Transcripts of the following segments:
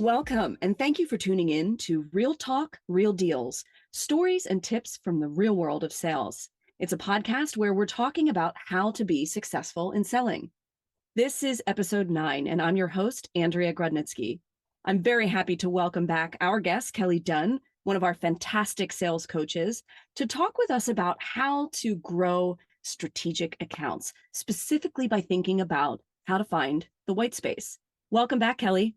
Welcome, and thank you for tuning in to Real Talk, Real Deals, stories and tips from the real world of sales. It's a podcast where we're talking about how to be successful in selling. This is episode 9, and I'm your host, Andrea Grodnitzky. I'm very happy to welcome back our guest, Kelley Dunn, one of our fantastic sales coaches, to talk with us about how to grow strategic accounts, specifically by thinking about how to find the white space. Welcome back, Kelley.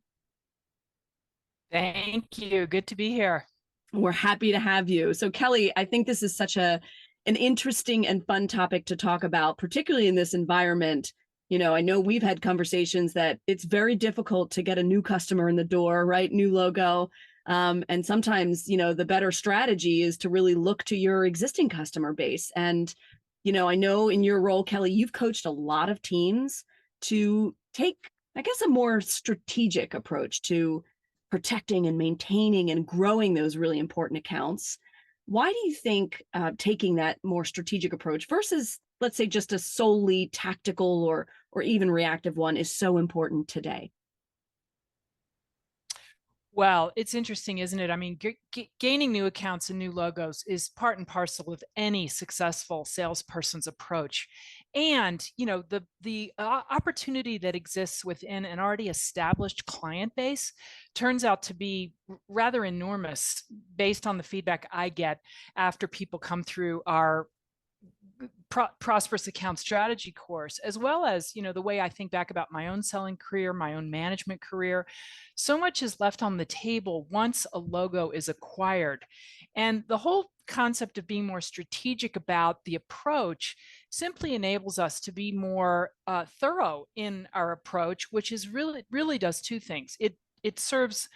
Thank you. Good to be here. We're happy to have you. So Kelley, I think this is such an interesting and fun topic to talk about, particularly in this environment. I know we've had conversations that it's very difficult to get a new customer in the door, right? New logo. And sometimes, the better strategy is to really look to your existing customer base. And, I know in your role, Kelley, you've coached a lot of teams to take, I guess, a more strategic approach to protecting and maintaining and growing those really important accounts. Why do you think taking that more strategic approach versus, let's say, just a solely tactical or even reactive one is so important today? Well, it's interesting, isn't it? I mean, gaining new accounts and new logos is part and parcel of any successful salesperson's approach. And, the opportunity that exists within an already established client base turns out to be rather enormous based on the feedback I get after people come through our prosperous account strategy course, as well as the way I think back about my own selling career, my own management career. So much is left on the table once a logo is acquired, and the whole concept of being more strategic about the approach simply enables us to be more thorough in our approach, which is really does two things. It serves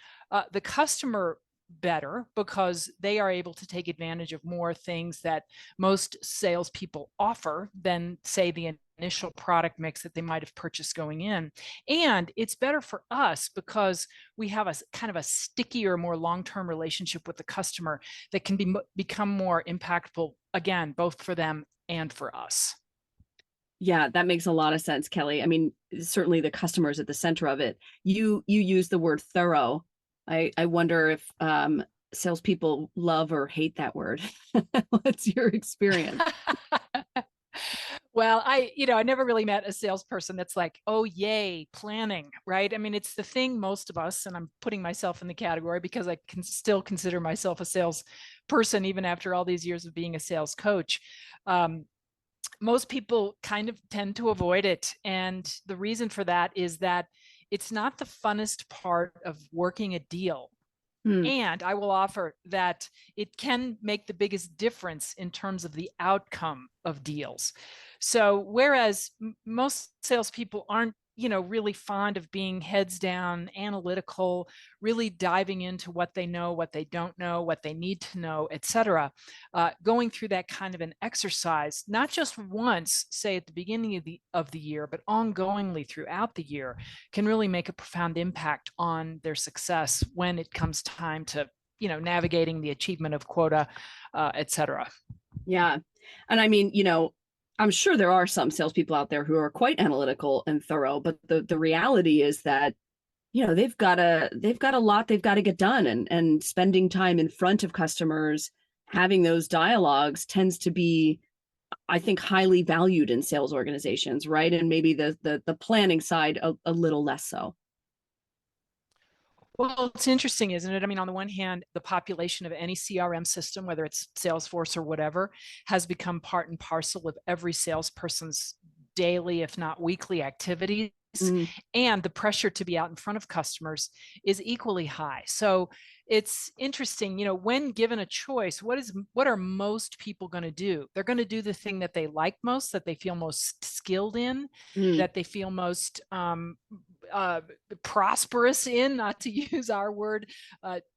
the customer better because they are able to take advantage of more things that most salespeople offer than, say, the initial product mix that they might have purchased going in. And it's better for us because we have a kind of a stickier, more long-term relationship with the customer that can become more impactful, again, both for them and for us. Yeah, that makes a lot of sense, Kelley. I mean, certainly the customer is at the center of it. You use the word thorough. I wonder if salespeople love or hate that word. What's your experience? Well, I never really met a salesperson that's like, oh, yay, planning, right? I mean, it's the thing most of us, and I'm putting myself in the category because I can still consider myself a salesperson, even after all these years of being a sales coach. Most people kind of tend to avoid it. And the reason for that is that it's not the funnest part of working a deal. And I will offer that it can make the biggest difference in terms of the outcome of deals. So whereas most salespeople aren't, really fond of being heads down, analytical, really diving into what they know, what they don't know, what they need to know, et cetera, going through that kind of an exercise, not just once, say at the beginning of the year, but ongoingly throughout the year, can really make a profound impact on their success when it comes time to, navigating the achievement of quota, et cetera. Yeah. And I mean, I'm sure there are some salespeople out there who are quite analytical and thorough, but the reality is that, they've got a lot they've got to get done, and spending time in front of customers, having those dialogues tends to be, I think, highly valued in sales organizations, right? And maybe the planning side a little less so. Well, it's interesting, isn't it? I mean, on the one hand, the population of any CRM system, whether it's Salesforce or whatever, has become part and parcel of every salesperson's daily, if not weekly, activities. Mm. And the pressure to be out in front of customers is equally high. So it's interesting, when given a choice, what are most people going to do? They're going to do the thing that they like most, that they feel most skilled in, Mm. that they feel most prosperous in, not to use our word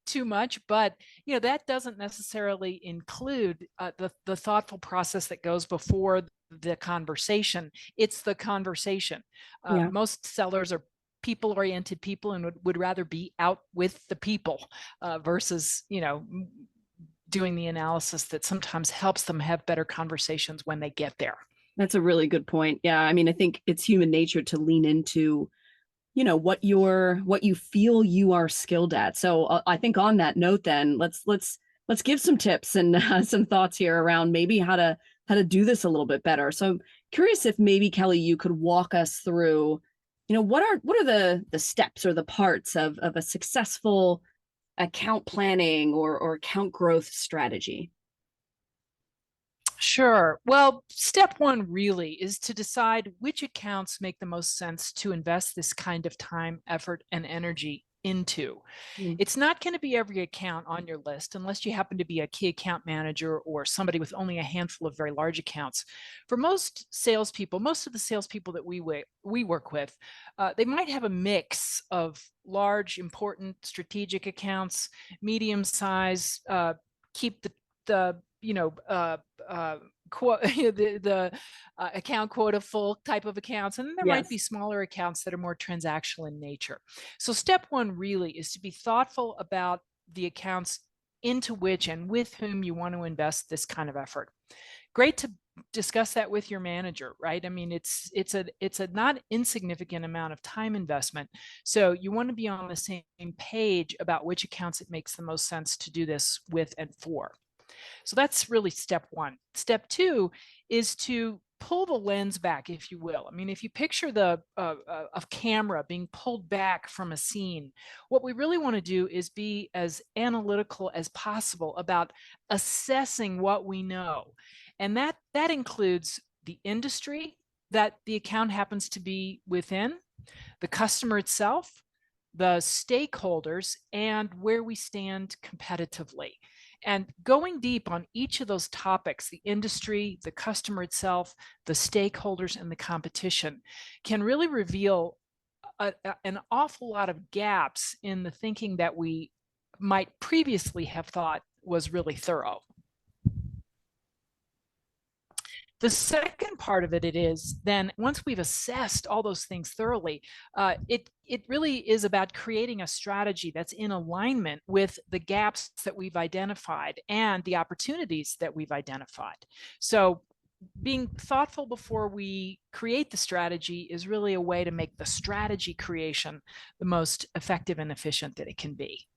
too much, but that doesn't necessarily include the thoughtful process that goes before the conversation. It's the conversation. Yeah. Most sellers are people-oriented people and would rather be out with the people versus doing the analysis that sometimes helps them have better conversations when they get there. That's a really good point. Yeah. I mean, I think it's human nature to lean into what you feel you are skilled at. So I think on that note, then let's give some tips and some thoughts here around maybe how to do this a little bit better. So I'm curious if maybe Kelley, you could walk us through, what are the steps or the parts of a successful account planning or account growth strategy? Sure. Well, step one really is to decide which accounts make the most sense to invest this kind of time, effort, and energy into. Mm. It's not going to be every account on your list unless you happen to be a key account manager or somebody with only a handful of very large accounts. For most salespeople, most of the salespeople that we work with, they might have a mix of large, important, strategic accounts, medium size, keep the account quota full type of accounts, and then there might Yes. be smaller accounts that are more transactional in nature. So step one really is to be thoughtful about the accounts into which and with whom you want to invest this kind of effort. Great to discuss that with your manager, right? I mean, it's a not insignificant amount of time investment. So you want to be on the same page about which accounts it makes the most sense to do this with and for. So that's really step one. Step two is to pull the lens back, if you will. I mean, if you picture a camera being pulled back from a scene, what we really want to do is be as analytical as possible about assessing what we know. And that includes the industry that the account happens to be within, the customer itself, the stakeholders, and where we stand competitively. And going deep on each of those topics, the industry, the customer itself, the stakeholders, and the competition, can really reveal an awful lot of gaps in the thinking that we might previously have thought was really thorough. The second part of it is then once we've assessed all those things thoroughly, it really is about creating a strategy that's in alignment with the gaps that we've identified and the opportunities that we've identified. So being thoughtful before we create the strategy is really a way to make the strategy creation the most effective and efficient that it can be.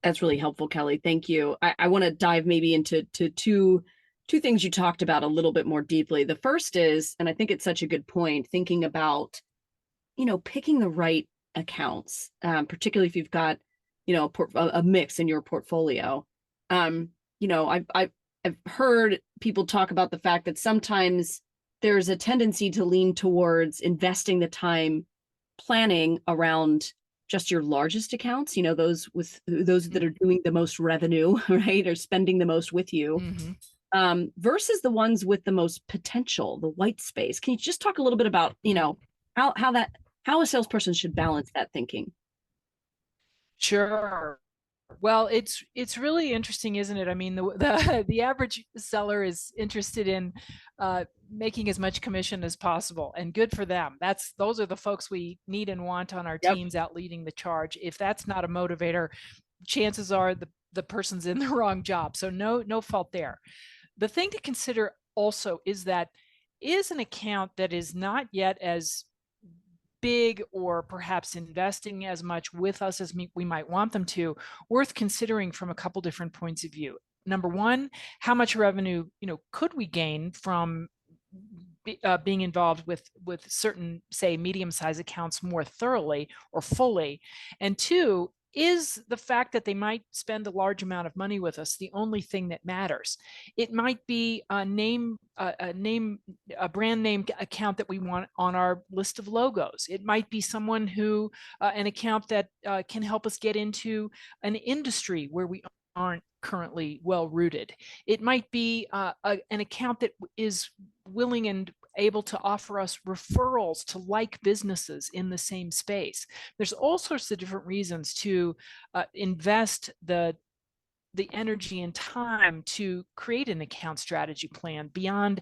That's really helpful, Kelley. Thank you. I want to dive maybe into two things you talked about a little bit more deeply. The first is, and I think it's such a good point, thinking about, picking the right accounts, particularly if you've got, a mix in your portfolio. I've heard people talk about the fact that sometimes there's a tendency to lean towards investing the time planning around just your largest accounts, those that are doing the most revenue, right, or spending the most with you, versus the ones with the most potential, the white space. Can you just talk a little bit about, how a salesperson should balance that thinking? Sure. Well, it's really interesting, isn't it? I mean, the average seller is interested in making as much commission as possible, and good for them. Those are the folks we need and want on our Yep. teams out leading the charge. If that's not a motivator, chances are the person's in the wrong job. So no fault there. The thing to consider also is that is an account that is not yet as big or perhaps investing as much with us as we might want them to, worth considering from a couple different points of view. Number one, how much revenue could we gain from being involved with certain, say, medium-sized accounts more thoroughly or fully? And two, is the fact that they might spend a large amount of money with us the only thing that matters? It might be a brand name account that we want on our list of logos. It might be someone who, an account that can help us get into an industry where we aren't currently well rooted. It might be an account that is willing and able to offer us referrals to like businesses in the same space. There's all sorts of different reasons to invest the energy and time to create an account strategy plan beyond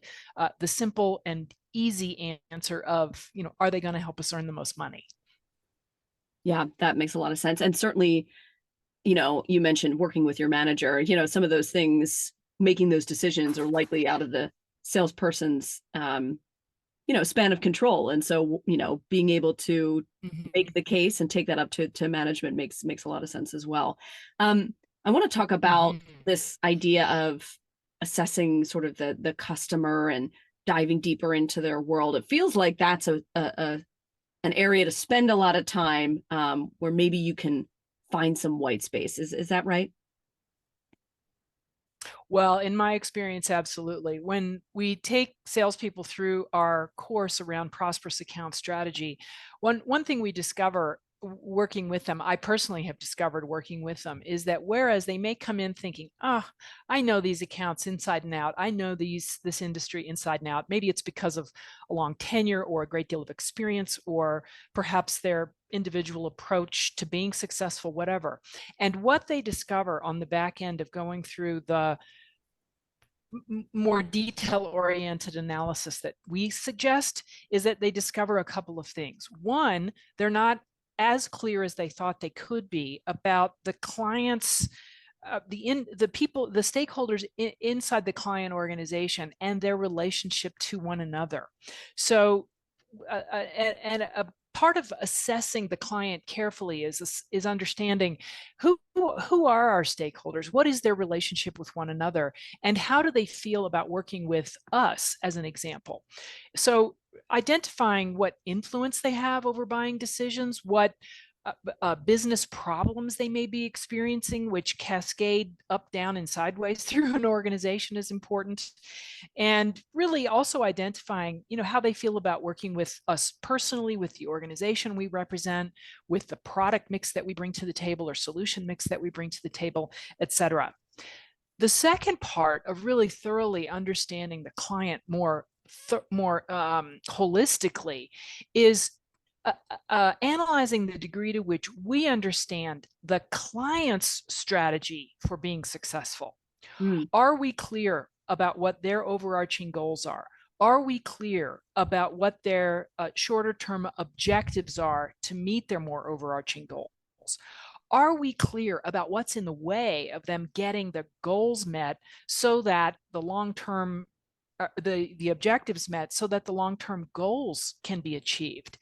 the simple and easy answer of, are they going to help us earn the most money? Yeah, that makes a lot of sense. And certainly, you mentioned working with your manager, some of those things, making those decisions are likely out of the salesperson's span of control. And so, being able to make Mhm. the case and take that up to management makes a lot of sense as well. I want to talk about Mhm. this idea of assessing sort of the customer and diving deeper into their world. It feels like that's an area to spend a lot of time, where maybe you can find some white space. Is that right? Well, in my experience, absolutely. When we take salespeople through our course around prosperous account strategy, one thing we discover working with them, I personally have discovered working with them, is that whereas they may come in thinking, "Oh, I know these accounts inside and out. I know this industry inside and out." Maybe it's because of a long tenure or a great deal of experience, or perhaps their individual approach to being successful, whatever. And what they discover on the back end of going through the more detail oriented analysis that we suggest is that they discover a couple of things. One, they're not as clear as they thought they could be about the clients, the people, the stakeholders inside the client organization and their relationship to one another. So and a part of assessing the client carefully is understanding who are our stakeholders, what is their relationship with one another, and how do they feel about working with us, as an example. So identifying what influence they have over buying decisions, what business problems they may be experiencing, which cascade up, down, and sideways through an organization, is important. And really also identifying, how they feel about working with us personally, with the organization we represent, with the product mix that we bring to the table or solution mix that we bring to the table, et cetera. The second part of really thoroughly understanding the client more holistically is analyzing the degree to which we understand the client's strategy for being successful. Mm, Are we clear about what their overarching goals are? Are we clear about what their shorter term objectives are to meet their more overarching goals? Are we clear about what's in the way of them getting the goals met so that the long term the objectives met so that the long-term goals can be achieved?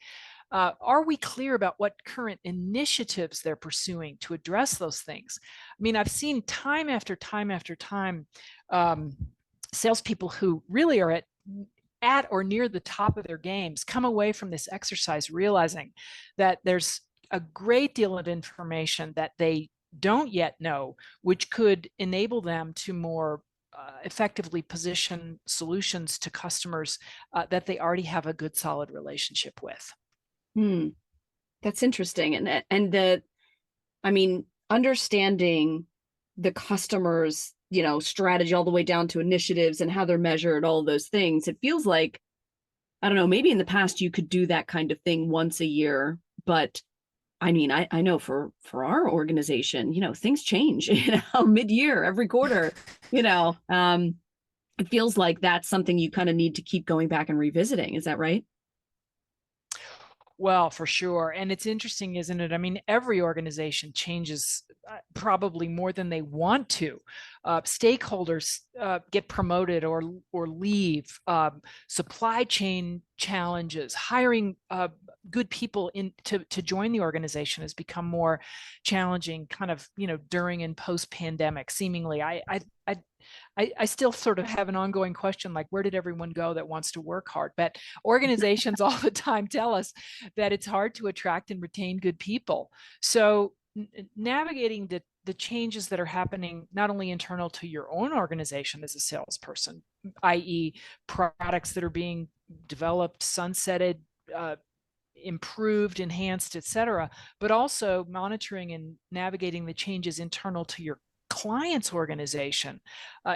Are we clear about what current initiatives they're pursuing to address those things? I mean, I've seen time after time after time salespeople who really are at or near the top of their games come away from this exercise realizing that there's a great deal of information that they don't yet know, which could enable them to more effectively position solutions to customers that they already have a good, solid relationship with. mm. That's interesting. And I mean, understanding the customer's, strategy all the way down to initiatives and how they're measured, all of those things. It feels like, I don't know, maybe in the past you could do that kind of thing once a year, but I mean, I know for our organization, things change, mid-year, every quarter, it feels like that's something you kind of need to keep going back and revisiting. Is that right? Well, for sure. And it's interesting, isn't it? I mean, every organization changes probably more than they want to. Stakeholders get promoted or leave. Supply chain challenges, hiring good people to join the organization has become more challenging, kind of during and post pandemic. Seemingly, I still sort of have an ongoing question, like, where did everyone go that wants to work hard? But organizations all the time tell us that it's hard to attract and retain good people. So navigating the changes that are happening, not only internal to your own organization as a salesperson, i.e. products that are being developed, sunsetted, improved, enhanced, et cetera, but also monitoring and navigating the changes internal to your client's organization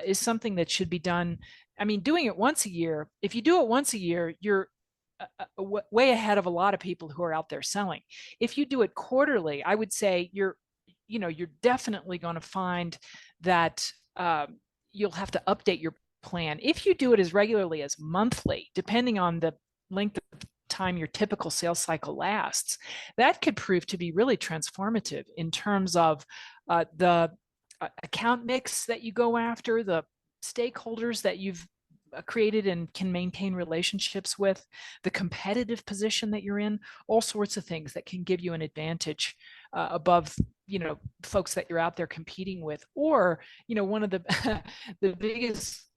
is something that should be done. I mean, doing it once a year, if you do it once a year, you're way ahead of a lot of people who are out there selling. If you do it quarterly, I would say you're definitely going to find that you'll have to update your plan. If you do it as regularly as monthly, depending on the length of time your typical sales cycle lasts, that could prove to be really transformative in terms of the account mix that you go after, the stakeholders that you've created and can maintain relationships with, the competitive position that you're in, all sorts of things that can give you an advantage above, folks that you're out there competing with. Or, one of the the biggest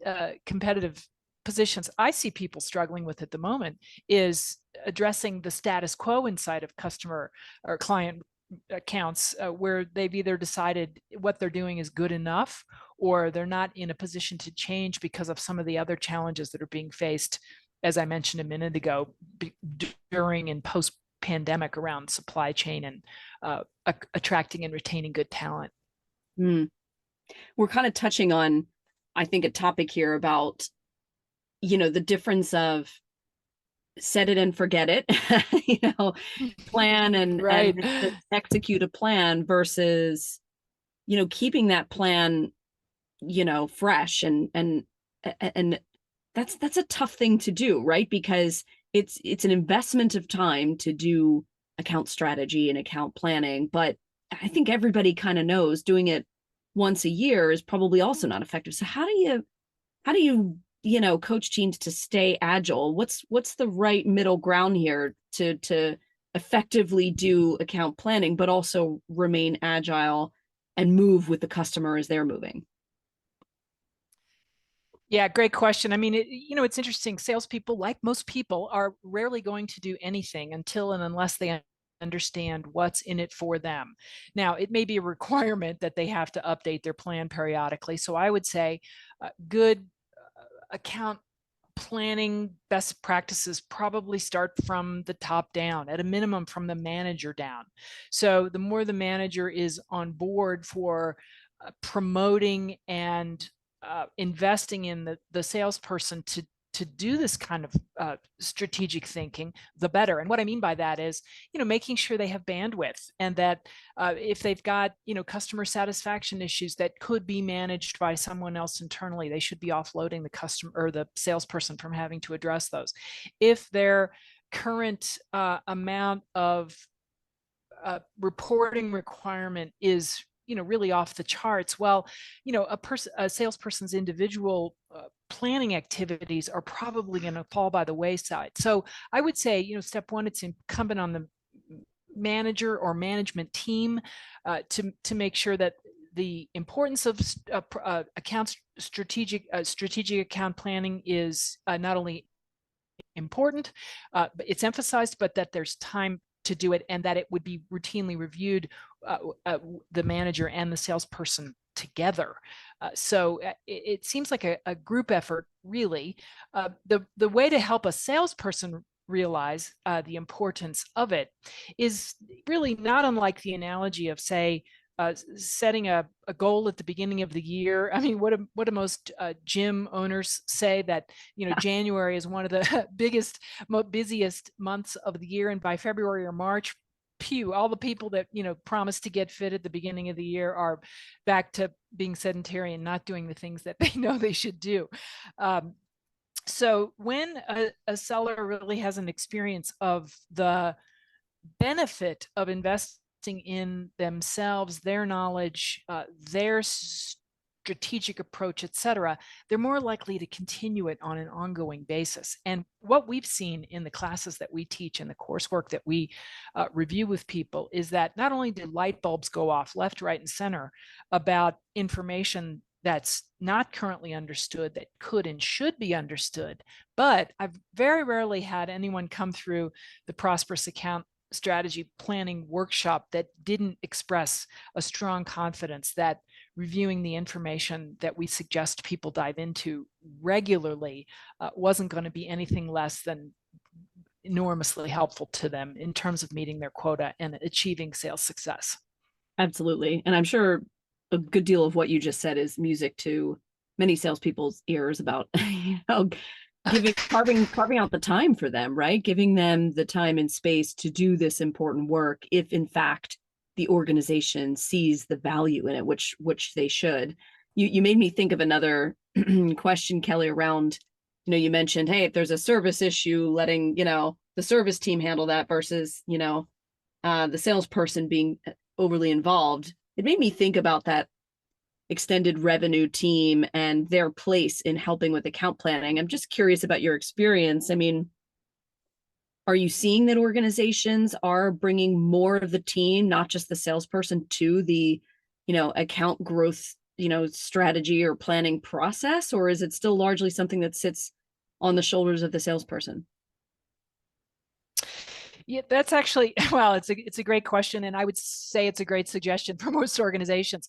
competitive positions I see people struggling with at the moment is addressing the status quo inside of customer or client accounts, where they've either decided what they're doing is good enough, or they're not in a position to change because of some of the other challenges that are being faced, as I mentioned a minute ago, during and post pandemic, around supply chain and attracting and retaining good talent. Mm. We're kind of touching on, I think, a topic here about, the difference of set it and forget it, plan and Right. and execute a plan versus, keeping that plan, fresh and that's a tough thing to do, right? Because it's an investment of time to do account strategy and account planning, but I think everybody kind of knows doing it once a year is probably also not effective. So how do you coach teams to stay agile? What's the right middle ground here to effectively do account planning but also remain agile and move with the customer as they're moving? Yeah, great question. I mean, it's interesting. Salespeople, like most people, are rarely going to do anything until and unless they understand what's in it for them. Now, it may be a requirement that they have to update their plan periodically. So I would say good account planning best practices probably start from the top down, at a minimum from the manager down. So the more the manager is on board for promoting and investing in the salesperson to do this kind of strategic thinking, the better. And what I mean by that is, making sure they have bandwidth, and that if they've got, customer satisfaction issues that could be managed by someone else internally, they should be offloading the customer or the salesperson from having to address those. If their current amount of reporting requirement is really off the charts, well, a salesperson's individual planning activities are probably going to fall by the wayside. So I would say, step one, it's incumbent on the manager or management team to make sure that the importance of account strategic account planning is not only important, but it's emphasized, but that there's time to do it, and that it would be routinely reviewed, the manager and the salesperson together. So it seems like a group effort, really. The way to help a salesperson realize the importance of it is really not unlike the analogy of, say, setting a goal at the beginning of the year. I mean, what do most gym owners say? That January is one of the busiest months of the year, and by February or March, all the people that promised to get fit at the beginning of the year are back to being sedentary and not doing the things that they know they should do. So when a seller really has an experience of the benefit of investing in themselves, their knowledge, their strategic approach, etc., they're more likely to continue it on an ongoing basis. And what we've seen in the classes that we teach and the coursework that we review with people is that not only do light bulbs go off left, right, and center about information that's not currently understood that could and should be understood, but I've very rarely had anyone come through the Prosperous Account Strategy Planning workshop that didn't express a strong confidence that reviewing the information that we suggest people dive into regularly wasn't going to be anything less than enormously helpful to them in terms of meeting their quota and achieving sales success. Absolutely. And I'm sure a good deal of what you just said is music to many salespeople's ears about, carving out the time for them, right? Giving them the time and space to do this important work, if in fact the organization sees the value in it, which they should. You made me think of another question, Kelley, around, you mentioned, hey, if there's a service issue, letting, the service team handle that versus, the salesperson being overly involved. It made me think about that extended revenue team and their place in helping with account planning. I'm just curious about your experience. I mean, are you seeing that organizations are bringing more of the team, not just the salesperson, to the, account growth, strategy or planning process, or is it still largely something that sits on the shoulders of the salesperson? Yeah, that's actually, well, it's a great question, and I would say it's a great suggestion for most organizations.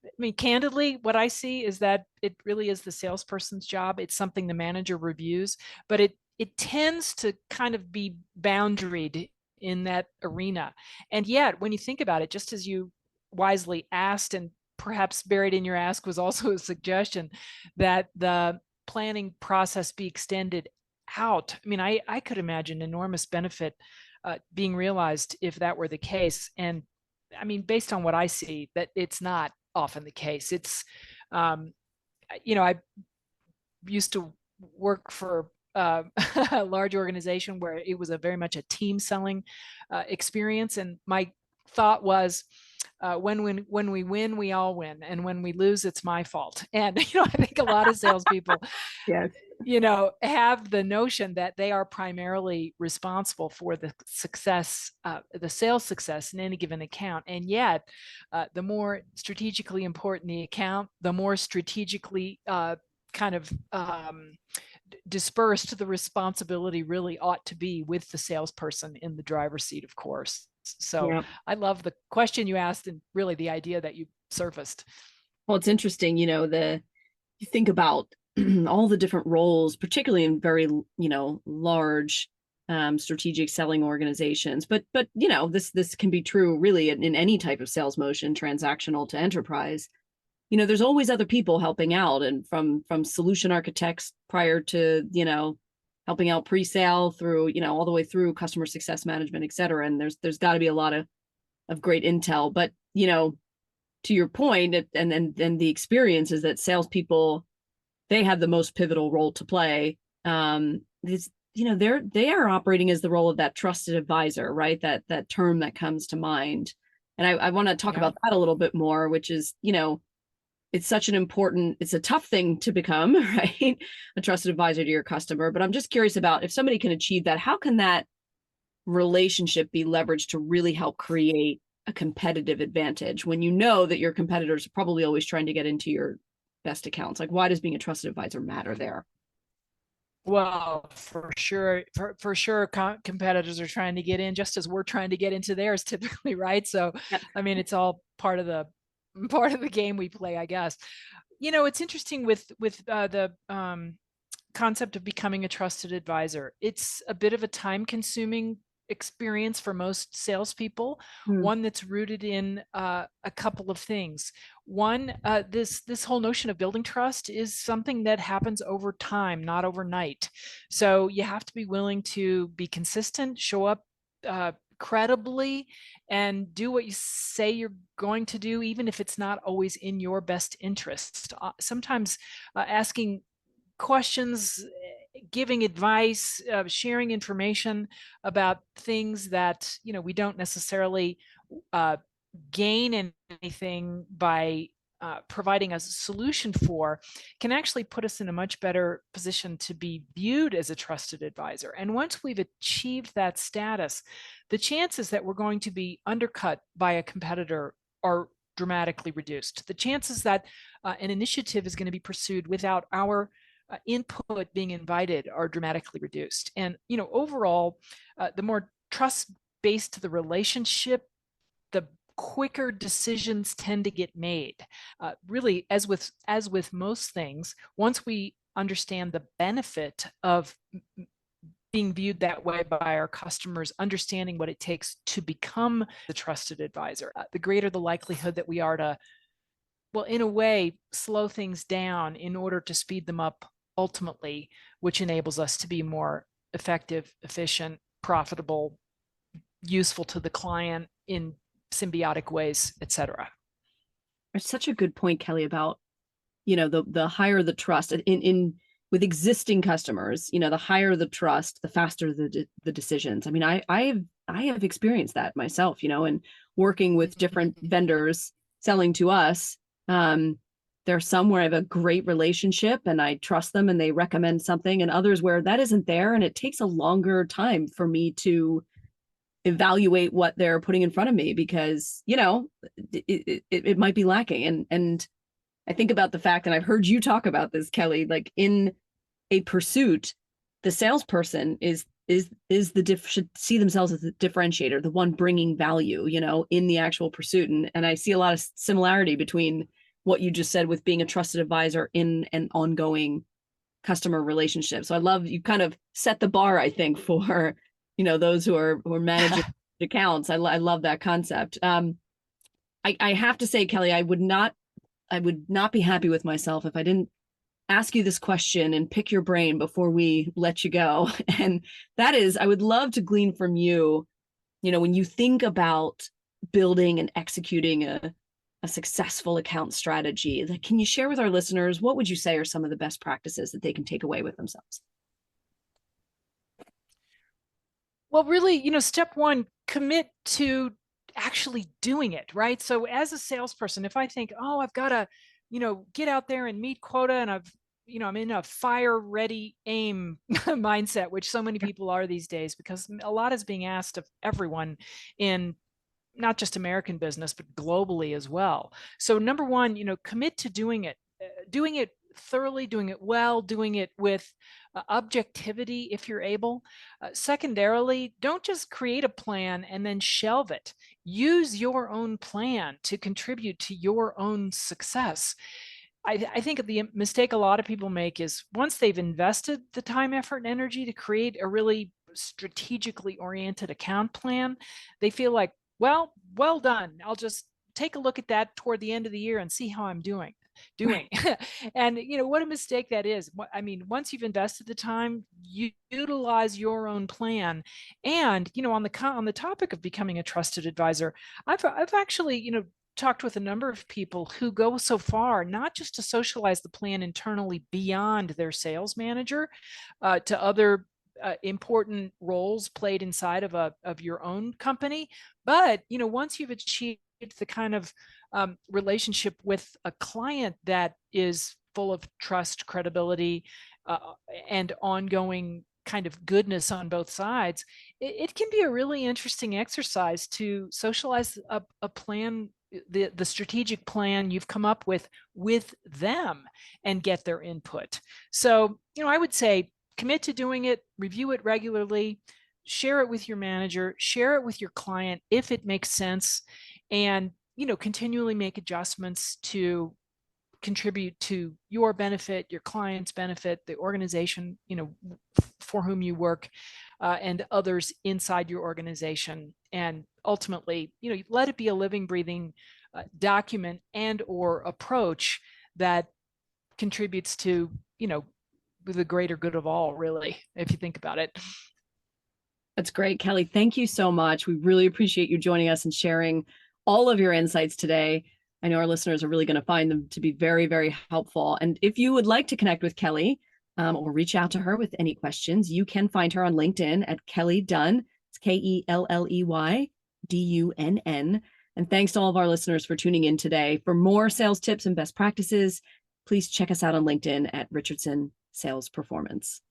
I mean, candidly, what I see is that it really is the salesperson's job. It's something the manager reviews, but it tends to kind of be boundaried in that arena. And yet, when you think about it, just as you wisely asked, and perhaps buried in your ask was also a suggestion that the planning process be extended out. I mean, I could imagine enormous benefit being realized if that were the case. And I mean, based on what I see, that it's not often the case. It's, I used to work for a large organization where it was a very much a team selling experience. And my thought was, when we win, we all win, and when we lose, it's my fault. And I think a lot of salespeople, Yes. have the notion that they are primarily responsible for the success, the sales success in any given account. And yet, the more strategically important the account, the more strategically kind of dispersed the responsibility really ought to be with the salesperson in the driver's seat, of course. So Yeah. I love the question you asked and really the idea that you surfaced. Well, it's interesting, you think about all the different roles, particularly in very, large strategic selling organizations. But this can be true really in any type of sales motion, transactional to enterprise. There's always other people helping out, and from solution architects prior to, helping out pre-sale through, all the way through customer success management, et cetera. And there's got to be a lot of great intel. But, to your point, and then the experience is that salespeople, they have the most pivotal role to play. They are operating as the role of that trusted advisor, right? That term that comes to mind. And I want to talk Yeah. about that a little bit more, which is, it's a tough thing to become, right? A trusted advisor to your customer. But I'm just curious about, if somebody can achieve that, how can that relationship be leveraged to really help create a competitive advantage when you know that your competitors are probably always trying to get into your best accounts? Like, why does being a trusted advisor matter there? Well, for sure, for sure, competitors are trying to get in just as we're trying to get into theirs typically, right? So, Yep. I mean, it's all part of the game we play, I guess. It's interesting with the concept of becoming a trusted advisor. It's a bit of a time-consuming experience for most salespeople, Hmm. one that's rooted in a couple of things. One, this whole notion of building trust is something that happens over time, not overnight. So you have to be willing to be consistent, show up credibly, and do what you say you're going to do, even if it's not always in your best interest. Sometimes asking questions, giving advice, sharing information about things that we don't necessarily gain anything by providing a solution for, can actually put us in a much better position to be viewed as a trusted advisor. And once we've achieved that status, the chances that we're going to be undercut by a competitor are dramatically reduced. The chances that an initiative is going to be pursued without our input being invited are dramatically reduced. And overall, the more trust-based the relationship, the quicker decisions tend to get made. Really, as with most things, once we understand the benefit of being viewed that way by our customers, understanding what it takes to become the trusted advisor, the greater the likelihood that we are to, well, in a way, slow things down in order to speed them up ultimately, which enables us to be more effective, efficient, profitable, useful to the client in symbiotic ways, et cetera. It's such a good point, Kelley, about, the higher the trust in with existing customers, the higher the trust, the faster the decisions. I mean, I have experienced that myself, and working with different vendors selling to us. There are some where I have a great relationship and I trust them and they recommend something, and others where that isn't there. And it takes a longer time for me to evaluate what they're putting in front of me because, it might be lacking. And I think about the fact, and I've heard you talk about this, Kelley, like in a pursuit, the salesperson should see themselves as the differentiator, the one bringing value, in the actual pursuit. And I see a lot of similarity between what you just said with being a trusted advisor in an ongoing customer relationship. So I love, you kind of set the bar, I think, for, those who are managing accounts. I love that concept. I have to say, Kelley, I would not be happy with myself if I didn't ask you this question and pick your brain before we let you go. And that is, I would love to glean from you, when you think about building and executing a successful account strategy, like, can you share with our listeners, what would you say are some of the best practices that they can take away with themselves? Well, really, step one, commit to actually doing it, right? So as a salesperson, if I think, oh, I've got to, get out there and meet quota, and I'm in a fire ready aim mindset, which so many people are these days, because a lot is being asked of everyone in not just American business, but globally as well. So number one, commit to doing it thoroughly, doing it well, doing it with objectivity if you're able. Secondarily, don't just create a plan and then shelve it. Use your own plan to contribute to your own success. I think the mistake a lot of people make is once they've invested the time, effort, and energy to create a really strategically oriented account plan, they feel like, well done. I'll just take a look at that toward the end of the year and see how I'm doing. And what a mistake that is. I mean, once you've invested the time, you utilize your own plan. And on the topic of becoming a trusted advisor, I've actually talked with a number of people who go so far not just to socialize the plan internally beyond their sales manager to other important roles played inside of your own company, but once you've achieved the kind of relationship with a client that is full of trust, credibility, and ongoing kind of goodness on both sides, it can be a really interesting exercise to socialize a plan, the strategic plan you've come up with them, and get their input. So, I would say commit to doing it, review it regularly, share it with your manager, share it with your client if it makes sense, and continually make adjustments to contribute to your benefit, your client's benefit, the organization for whom you work, and others inside your organization. And ultimately, let it be a living, breathing document and or approach that contributes to the greater good of all, really, if you think about it. That's great, Kelley. Thank you so much. We really appreciate you joining us and sharing all of your insights today. I know our listeners are really going to find them to be very, very helpful. And if you would like to connect with Kelley or reach out to her with any questions, you can find her on LinkedIn at Kelley Dunn. It's KelleyDunn. And thanks to all of our listeners for tuning in today. For more sales tips and best practices, please check us out on LinkedIn at Richardson Sales Performance.